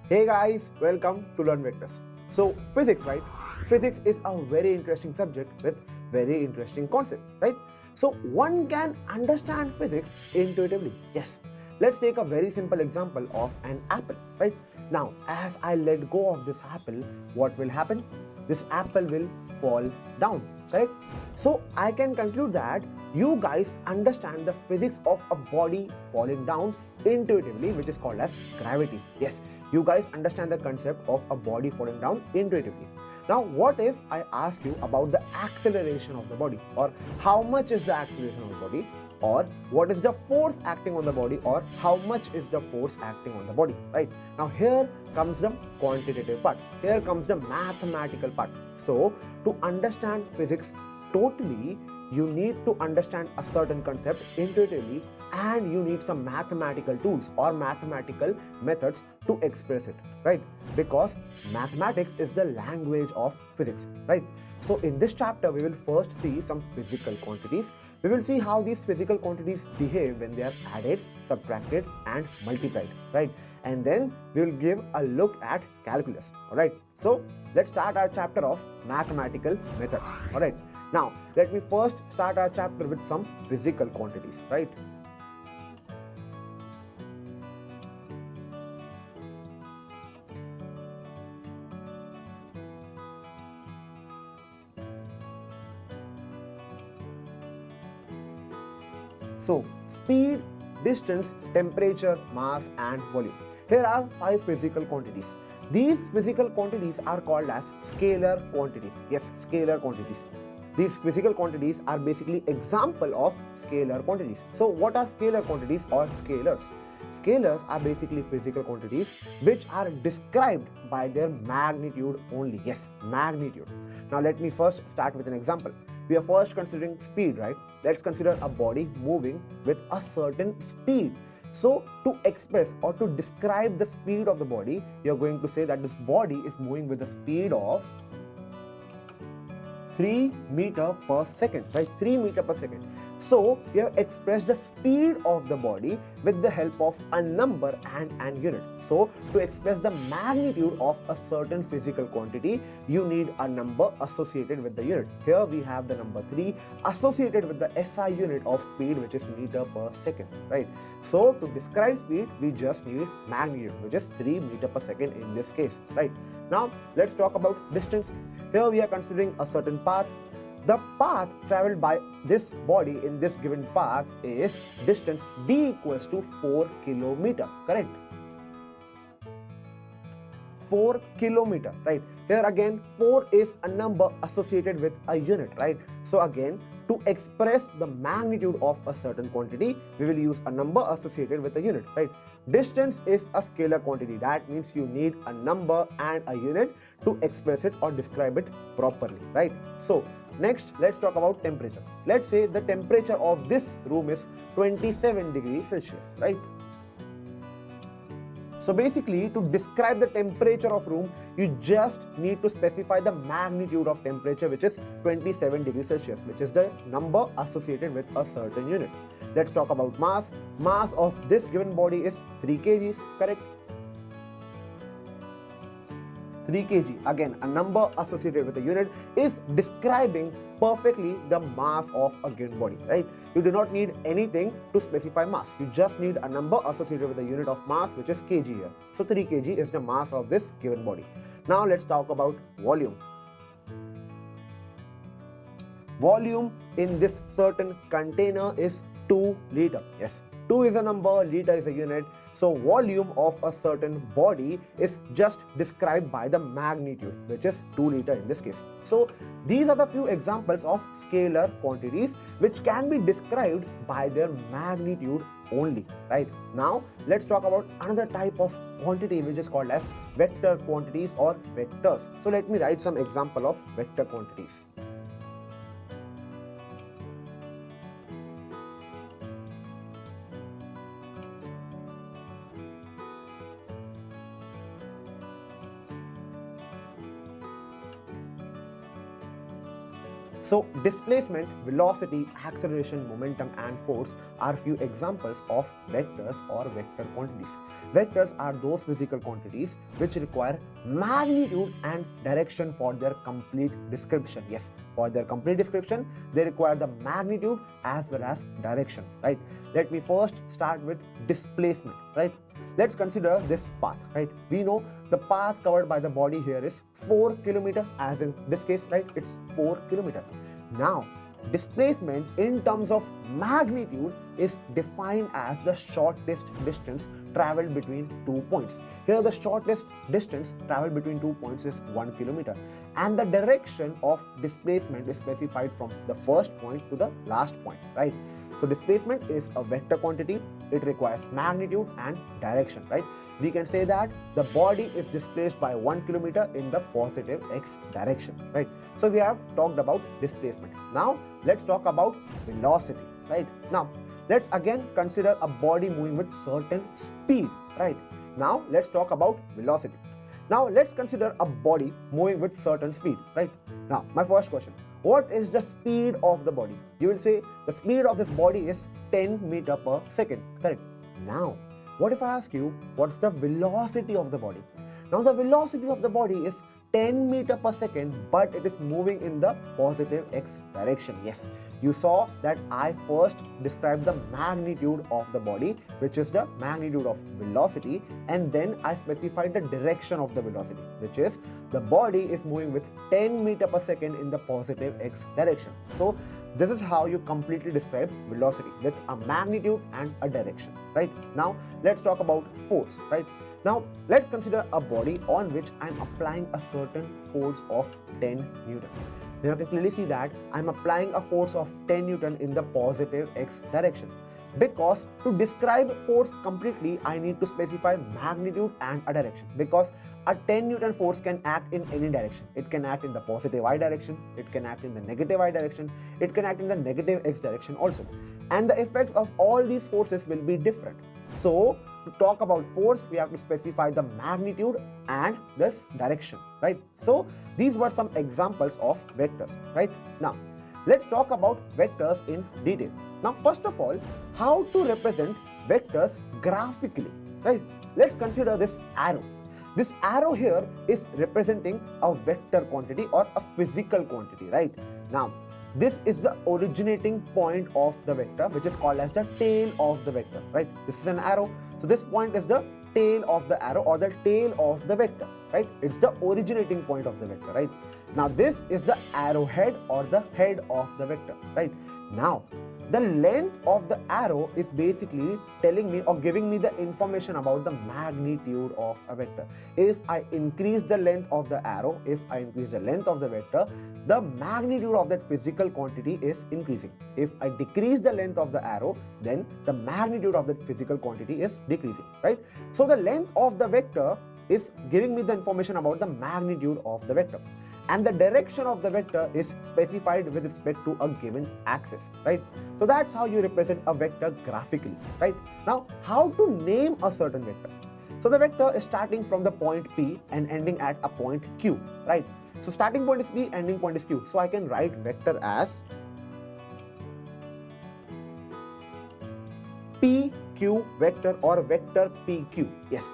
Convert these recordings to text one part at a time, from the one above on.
Hey guys, welcome to Learn Vectors. So, physics, right? Physics is a very interesting subject with very interesting concepts, right? So, one can understand physics intuitively. Yes. Let's take a very simple example of an apple, right? Now, as I let go of this apple, what will happen? This apple will fall down, correct? So, I can conclude that you guys understand the physics of a body falling down intuitively, which is called as gravity. Yes, you guys understand the concept of a body falling down intuitively. Now, what if I ask you about the acceleration of the body, or how much is the acceleration of the body, or what is the force acting on the body, or how much is the force acting on the body, right? Now, here comes the quantitative part, here comes the mathematical part. So, to understand physics totally, you need to understand a certain concept intuitively, and you need some mathematical tools or mathematical methods to express it, right? Because mathematics is the language of physics, right? So in this chapter we will first see some physical quantities. We will see how these physical quantities behave when they are added, subtracted and multiplied, right? And then we will give a look at calculus. All right, so let's start our chapter of mathematical methods. All right, now let me first start our chapter with some physical quantities, right? So, speed, distance, temperature, mass and volume. Here are 5 physical quantities. These physical quantities are called as scalar quantities. Yes, scalar quantities. These physical quantities are basically example of scalar quantities. So what are scalar quantities or scalars? Scalars are basically physical quantities which are described by their magnitude only. Yes, magnitude. Now let me first start with an example. We are first considering speed, right? Let's consider a body moving with a certain speed. So to express or to describe the speed of the body, you're going to say that this body is moving with the speed of 3 meter per second, right? 3 meter per second. So you have expressed the speed of the body with the help of a number and an unit. So to express the magnitude of a certain physical quantity, you need a number associated with the unit. Here we have the number 3 associated with the SI unit of speed, which is meter per second, right? So to describe speed, we just need magnitude, which is 3 meter per second in this case, right? Now let's talk about distance. Here we are considering a certain path. The path traveled by this body in this given path is distance d equals to 4 kilometer, correct? 4 kilometer, right? Here again 4 is a number associated with a unit, right? So again, to express the magnitude of a certain quantity, we will use a number associated with a unit, right? Distance is a scalar quantity. That means you need a number and a unit to express it or describe it properly, right? So next, let's talk about temperature. Let's say the temperature of this room is 27 degrees Celsius, right? So basically, to describe the temperature of room, you just need to specify the magnitude of temperature, which is 27 degrees Celsius, which is the number associated with a certain unit. Let's talk about mass. Mass of this given body is 3 kgs, correct? 3 kg, again a number associated with a unit, is describing perfectly the mass of a given body, right? You do not need anything to specify mass. You just need a number associated with the unit of mass, which is kg here. So 3 kg is the mass of this given body. Now let's talk about volume. Volume in this certain container is 2 liter. Yes, 2 is a number, liter is a unit. So volume of a certain body is just described by the magnitude, which is 2 liter in this case. So these are the few examples of scalar quantities which can be described by their magnitude only, right? Now let's talk about another type of quantity which is called as vector quantities or vectors. So let me write some example of vector quantities. So displacement, velocity, acceleration, momentum and force are few examples of vectors or vector quantities. Vectors are those physical quantities which require magnitude and direction for their complete description. Yes, for their complete description, they require the magnitude as well as direction, right? Let me first start with displacement, right? Let's consider this path, right? We know the path covered by the body here is 4 kilometer, as in this case, right? It's 4 kilometer. Now, displacement in terms of magnitude is defined as the shortest distance traveled between 2 points. Here the shortest distance traveled between 2 points is 1 kilometer, and the direction of displacement is specified from the first point to the last point, right? So displacement is a vector quantity. It requires magnitude and direction, right? We can say that the body is displaced by 1 kilometer in the positive x direction, right? So we have talked about displacement. Now let's talk about velocity, right? Now let's again consider a body moving with certain speed, right? Now let's talk about velocity. Now let's consider a body moving with certain speed, right? Now my first question, what is the speed of the body? You will say the speed of this body is 10 meter per second, correct? Now what if I ask you what's the velocity of the body? Now the velocity of the body is 10 meter per second, but it is moving in the positive x direction. Yes, you saw that I first described the magnitude of the body, which is the magnitude of velocity, and then I specified the direction of the velocity, which is the body is moving with 10 meter per second in the positive x direction. So this is how you completely describe velocity, with a magnitude and a direction, right? Now let's talk about force, right? Now let's consider a body on which I am applying a certain force of 10 Newton. Now you can clearly see that I am applying a force of 10 Newton in the positive x direction, because to describe force completely I need to specify magnitude and a direction, because a 10 Newton force can act in any direction. It can act in the positive y direction, it can act in the negative y direction, it can act in the negative x direction also, and the effects of all these forces will be different. So to talk about force, we have to specify the magnitude and this direction, right? So these were some examples of vectors, right? Now let's talk about vectors in detail. Now first of all, how to represent vectors graphically, right? Let's consider this arrow. This arrow here is representing a vector quantity or a physical quantity, right? Now this is the originating point of the vector, which is called as the tail of the vector, right? This is an arrow, so this point is the tail of the arrow or the tail of the vector, right? It's the originating point of the vector, right? Now this is the arrowhead or the head of the vector, right? Now the length of the arrow is basically telling me or giving me the information about the magnitude of a vector. If I increase the length of the arrow, if I increase the length of the vector, the magnitude of that physical quantity is increasing. If I decrease the length of the arrow, then the magnitude of that physical quantity is decreasing, right? So the length of the vector is giving me the information about the magnitude of the vector, and the direction of the vector is specified with respect to a given axis, right? So that's how you represent a vector graphically, right? Now how to name a certain vector? So the vector is starting from the point P and ending at a point Q, right? So starting point is P, ending point is Q. So I can write vector as PQ vector or vector PQ. Yes,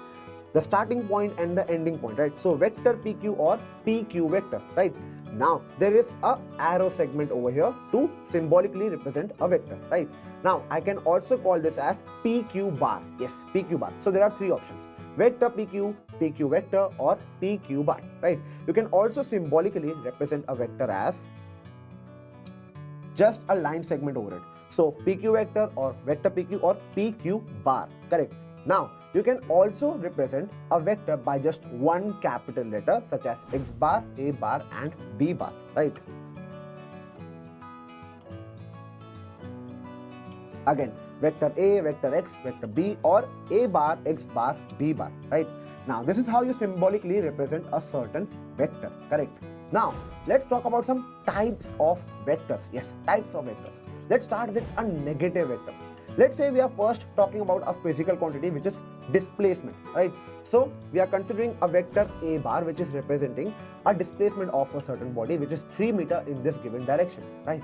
the starting point and the ending point, right? So vector PQ or PQ vector, right? Now there is a arrow segment over here to symbolically represent a vector, right? Now I can also call this as PQ bar. Yes, PQ bar. So there are three options: vector PQ, PQ vector or PQ bar, right? You can also symbolically represent a vector as just a line segment over it. So PQ vector or vector PQ or PQ bar, correct? Now you can also represent a vector by just one capital letter such as X bar, A bar and B bar, right? Again, vector A, vector X, vector B or A bar, X bar, B bar, right? Now this is how you symbolically represent a certain vector, correct? Now let's talk about some types of vectors. Yes, types of vectors. Let's start with a negative vector. Let's say we are first talking about a physical quantity which is displacement, right? So we are considering a vector a bar which is representing a displacement of a certain body which is 3 meter in this given direction, right?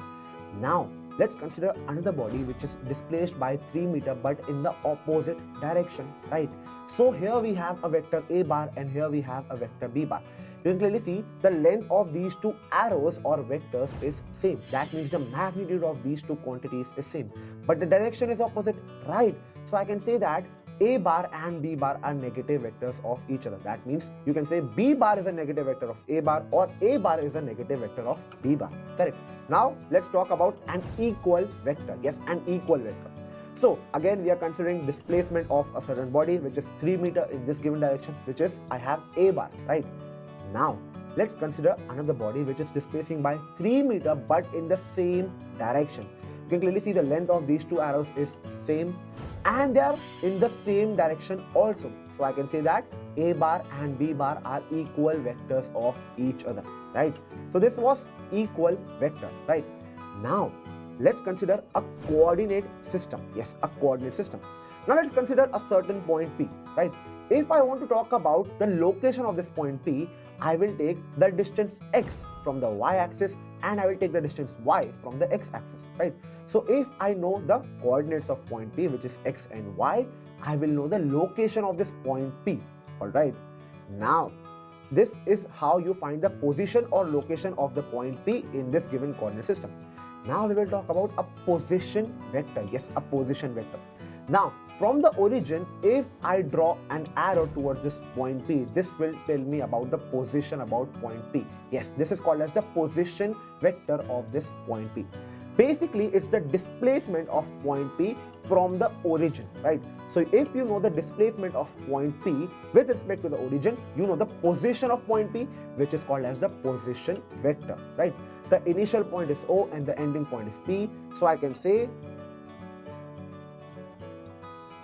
Now let's consider another body which is displaced by 3 meter but in the opposite direction, right? So here we have a vector a bar and here we have a vector b bar. You can clearly see the length of these two arrows or vectors is same. That means the magnitude of these two quantities is same, but the direction is opposite, right? So I can say that a bar and b bar are negative vectors of each other. That means you can say b bar is a negative vector of a bar or a bar is a negative vector of b bar. Correct. Now let's talk about an equal vector. Yes, an equal vector. So again we are considering displacement of a certain body which is 3 meter in this given direction, which is I have a bar, right? Now let's consider another body which is displacing by 3 meter but in the same direction. You can clearly see the length of these two arrows is same and they are in the same direction also. So I can say that a bar and b bar are equal vectors of each other, right? So this was equal vector, right? Now let's consider a coordinate system. Yes, a coordinate system. Now let's consider a certain point P, right? If I want to talk about the location of this point P, I will take the distance x from the y-axis and I will take the distance y from the x-axis, right? So if I know the coordinates of point P, which is x and y, I will know the location of this point P, alright? Now, this is how you find the position or location of the point P in this given coordinate system. Now we will talk about a position vector. Yes, a position vector. Now, from the origin, if I draw an arrow towards this point P, this will tell me about the position about point P. Yes, this is called as the position vector of this point P. Basically, it's the displacement of point P from the origin, right? So if you know the displacement of point P with respect to the origin, you know the position of point P, which is called as the position vector, right? The initial point is O and the ending point is P. So I can say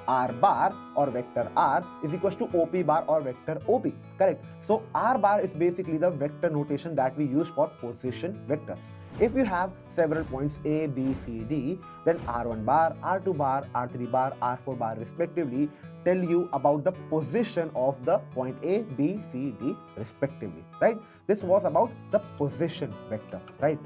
R bar or vector R is equals to OP bar or vector OP, correct? So R bar is basically the vector notation that we use for position vectors. If you have several points A, B, C, D, then R1 bar, R2 bar, R3 bar, R4 bar respectively tell you about the position of the point A, B, C, D respectively, right? This was about the position vector, right?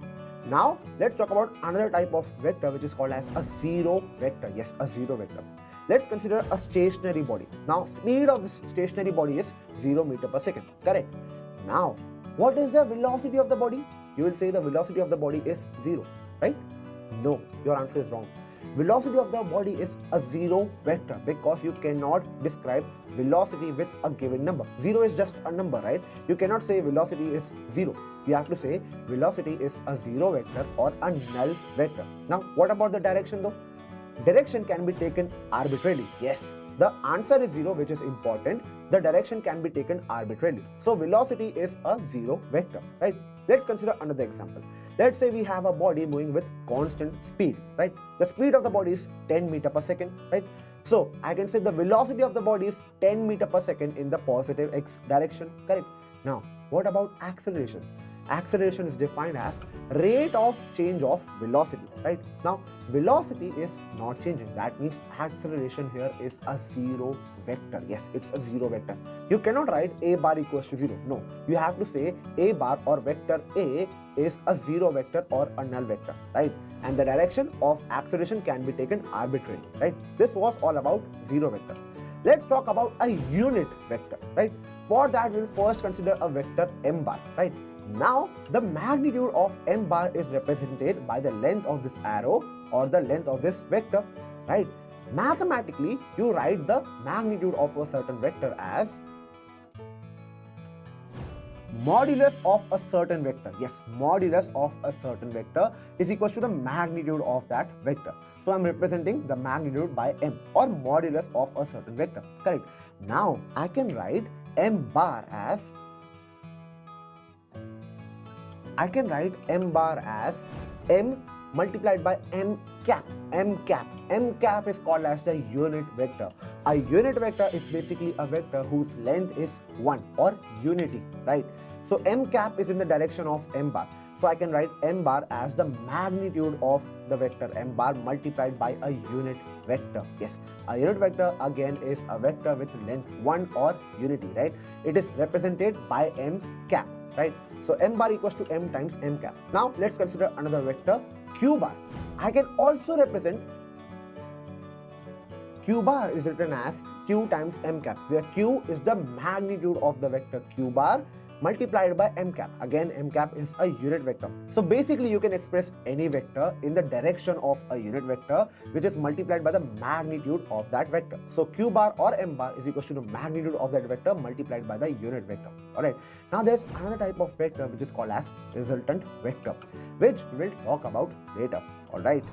Now let's talk about another type of vector which is called as a zero vector. Yes, a zero vector. Let's consider a stationary body. Now speed of this stationary body is 0 meter per second, correct? Now what is the velocity of the body? You will say the velocity of the body is 0, right? No, your answer is wrong. Velocity of the body is a zero vector because you cannot describe velocity with a given number. 0 is just a number, right? You cannot say velocity is 0. You have to say velocity is a zero vector or a null vector. Now what about the direction though? Direction can be taken arbitrarily. Yes, the answer is 0, which is important. The direction can be taken arbitrarily. So velocity is a zero vector, right? Let's consider another example. Let's say we have a body moving with constant speed, right? The speed of the body is 10 meter per second, right? So I can say the velocity of the body is 10 meter per second in the positive x direction, correct? Now, what about acceleration? Acceleration is defined as rate of change of velocity, right? Now, velocity is not changing. That means acceleration here is a zero vector. Yes, it's a zero vector. You cannot write a bar equals to 0. No, you have to say a bar or vector A is a zero vector or a null vector, right? And the direction of acceleration can be taken arbitrarily, right? This was all about zero vector. Let's talk about a unit vector, right? For that, we'll first consider a vector m bar, right? Now, the magnitude of m bar is represented by the length of this arrow or the length of this vector, right? Mathematically, you write the magnitude of a certain vector as modulus of a certain vector. Yes, modulus of a certain vector is equal to the magnitude of that vector. So I'm representing the magnitude by m or modulus of a certain vector, correct? Now, I can write m bar as m multiplied by m cap. M cap is called as the unit vector. A unit vector is basically a vector whose length is 1 or unity, right? So m cap is in the direction of m bar. So I can write m bar as the magnitude of the vector m bar multiplied by a unit vector. Yes, a unit vector again is a vector with length 1 or unity, right? It is represented by m cap, right? So m bar equals to m times m cap. Now let's consider another vector, q bar. I can also represent q bar is written as q times m cap, where q is the magnitude of the vector q bar multiplied by m cap. Again, m cap is a unit vector. So basically you can express any vector in the direction of a unit vector which is multiplied by the magnitude of that vector. So q bar or m bar is equal to the magnitude of that vector multiplied by the unit vector. Alright, now there's another type of vector which is called as resultant vector, which we'll talk about later. Alright.